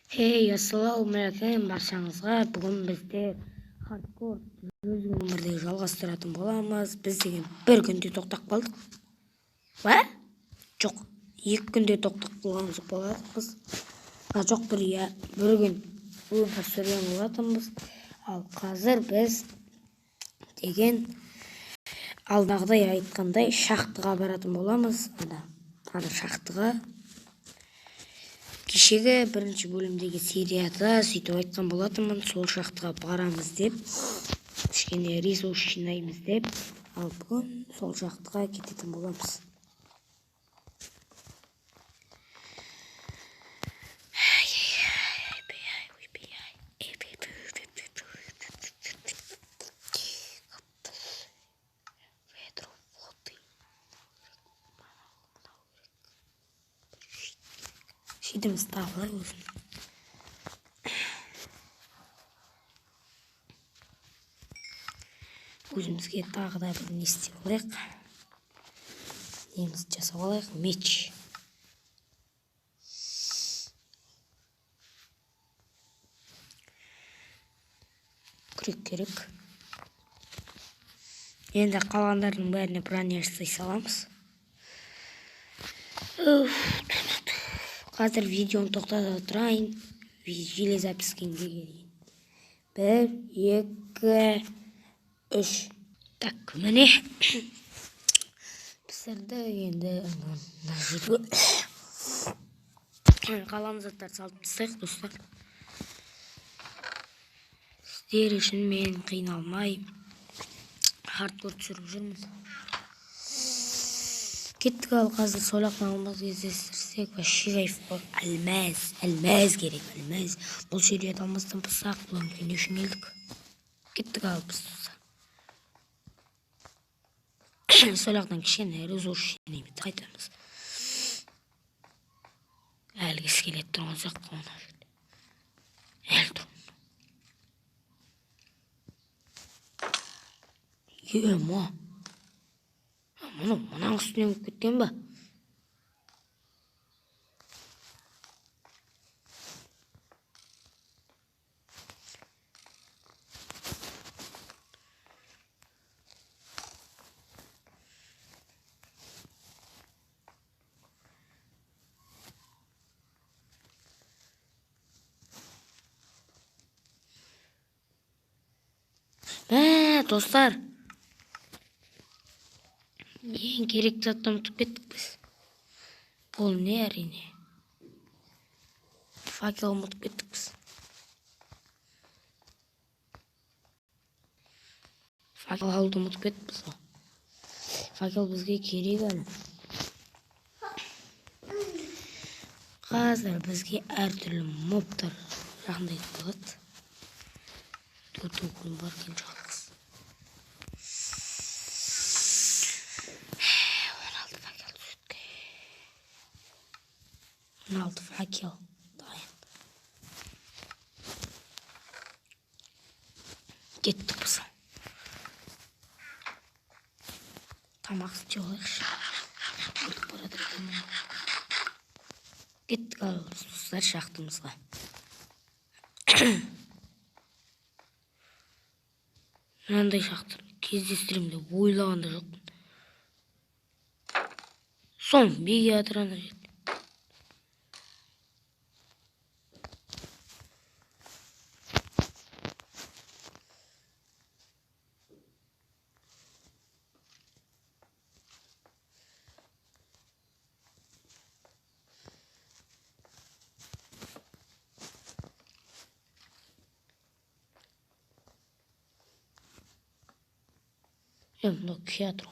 Hey, assalamualaikum баршаңызға. Бүгін бізде хардкор өзің өмірде жалғастыратын боламыз. Біз деген бір күнде тоқтап қалдық. Ба? Жоқ, 2 күнде тоқтап қалған жоқ болатынбыз. Жоқ, бір күн өмір сүрген болатынбыз. Ал қазір біз деген алдағыдай айтқандай шахтыға баратын боламыз. Ана шахтыға кешегі бірінші бөлімдегі серияда сөйтіп айтқан болатынмын, сол шахтыға барамыз деп, кішкене ресурс жинаймыз деп, ал бүгін сол шахтыға кететін боламыз. Şeydemiz dağlar olsun. Өзімізге тағы да бір не істеп алайық. Неміз жасап алайық. Меч. Күрек керек. Енді қалғандардың бәріне броня жасай саламыз. Қазір видеоны тоқтатып тұрайын. Железапискенге келейін. 1, 2, 3. Так, міне. Пісірді енді. Қалған заттар салып тастайық, достар. Сіздер үшін мен қиналмай хардкор түсіріп жүрмін. Кеттік, ал қазір сойлақтан алмаз кездестірсек, вообще кайф бар. Алмаз керек, алмаз. Бұл серияда алмастан пысақ, бұл өңкені үшін келдік. Кеттік, ал біз сойлақтан кішкене ресурс жинаймыз, қайтамыз. Әлгі скелет тұрған жоқ, қуана жүрді. Әлі тұрмын. Ема. Мұның үстінен кеткен ба? Достар. Ең керек затты ұмытып кеттік біз. Бұл не әрине? Факел ұмытып кеттік біз. Факел алды ұмытып кеттік біз. Факел бізге керек әлі. Қазір бізге әртүрлі мобтар жақындайды болады. Күн бар кен жалғыз. 16 факел. Дайын. Кеттік біз. Тамақ істеп алайықшы. Кеттік, ал достар, шахтымызға. Мынандай шахтаны кездестіремін деп ойлағанда жоқпын. Зомбиге атырана жетті. Мына күйе тұр.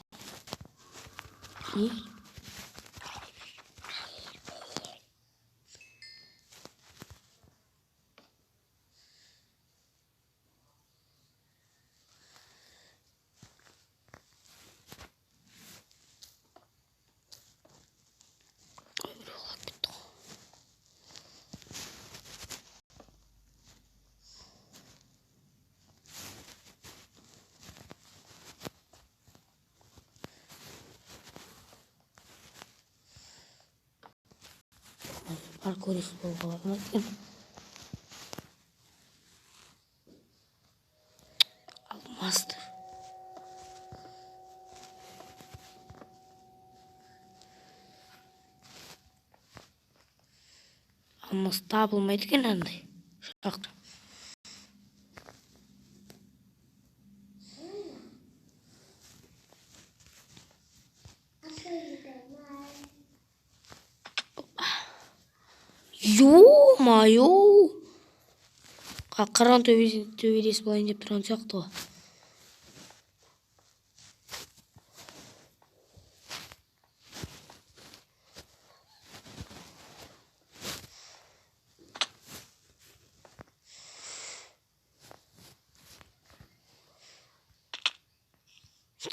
Parkur istiyor falan. Master. Alması табылмайды екен андай жақта. Ё-моё! Қыран төбелес болайын деп тұрған сияқты ғой.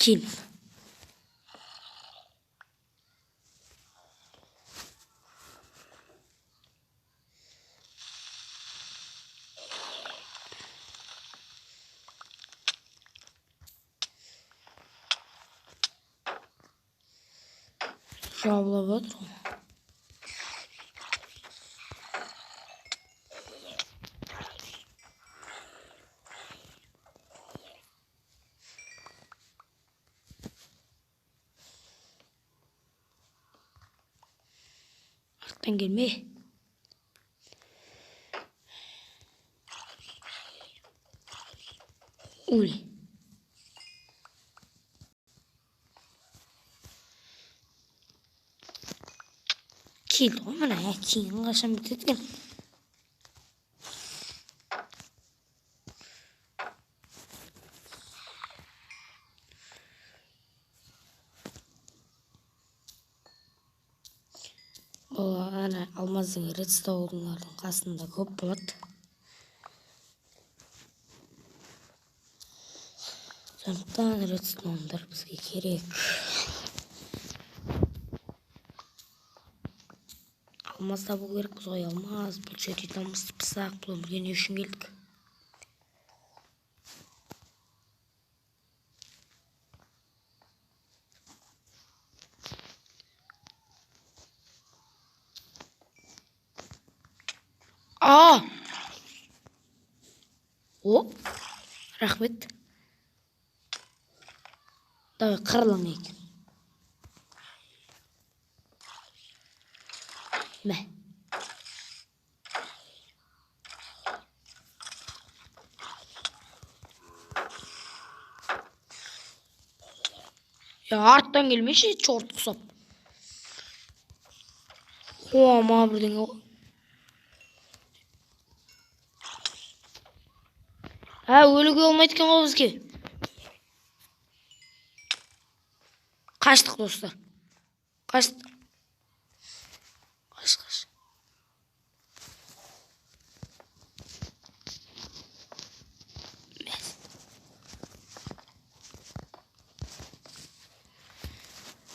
Кел. Жабылып отыр ғой. Arttan gelme. Uli. Kil ғой мына әкеңнің қашан бітеді екен. Бұл ана алмаздың редстоунлардың қасында көп болады. Сондықтан редстоундар бізге керек. Алмаз табу керекпіз ғой, алмаз. Бұл жерде алмазды пысақ, бұл өмірге не үшін келдік? О, рахмет. Давай қырылың екен. Мә. Ya arttan gelmiş çort kusap. Ama birden o. Ha ölüge olmaydıken o bizge. Kaçtık dostlar. Kaçtık. Kaç.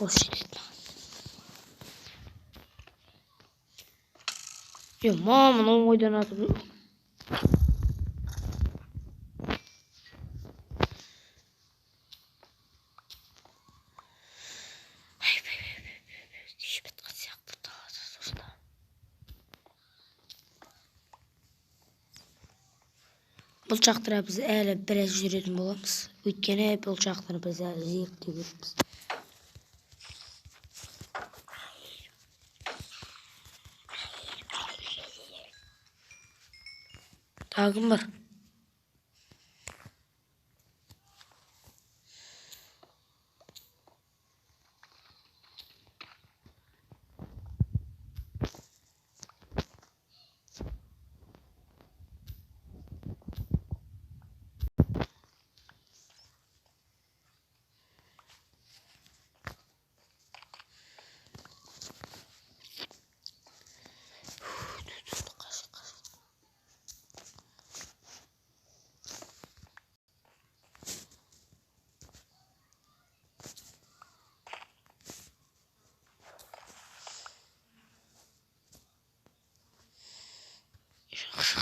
Boş git lan. Yo mamın o oydan atıp. Бұл жақтыра біз әлі біраз жүретін боламыз. Өйткені бұл жақтыра біз әлі зерттеп жүрміз. Тағы бар.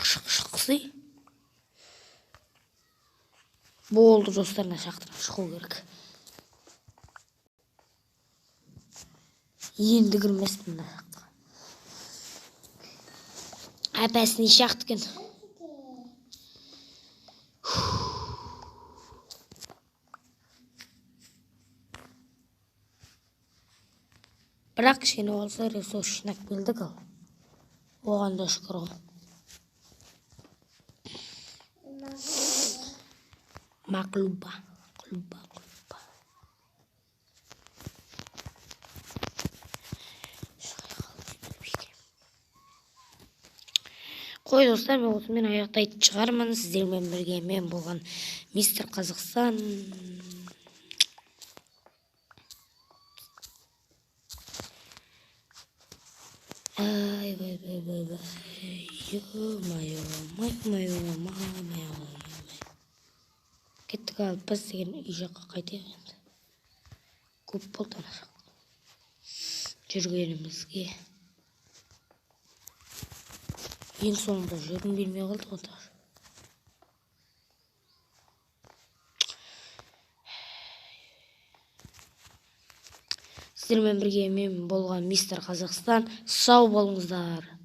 Шықсы. Болды достарына шақтырып шығу керек. Енді кірмеспін мына жаққа. Әпәсіне шақты екен. Бірақ кішкене болса ресурс жинап келдік ал. Оған да шүкір ғой. Мақлуба. Қой достар, мен осымен аяқтайтын шығармын. Сіздермен бірге мен болған мистер Қазақстан. Кеттік алып біз деген үй жаққа қайтайық енді. Көп болды ана жақта жүргенімізге. Ең соңында жүргім келмей қалды ғой. Сіздермен бірге мен болған мистер Қазақстан. Сау болыңыздар.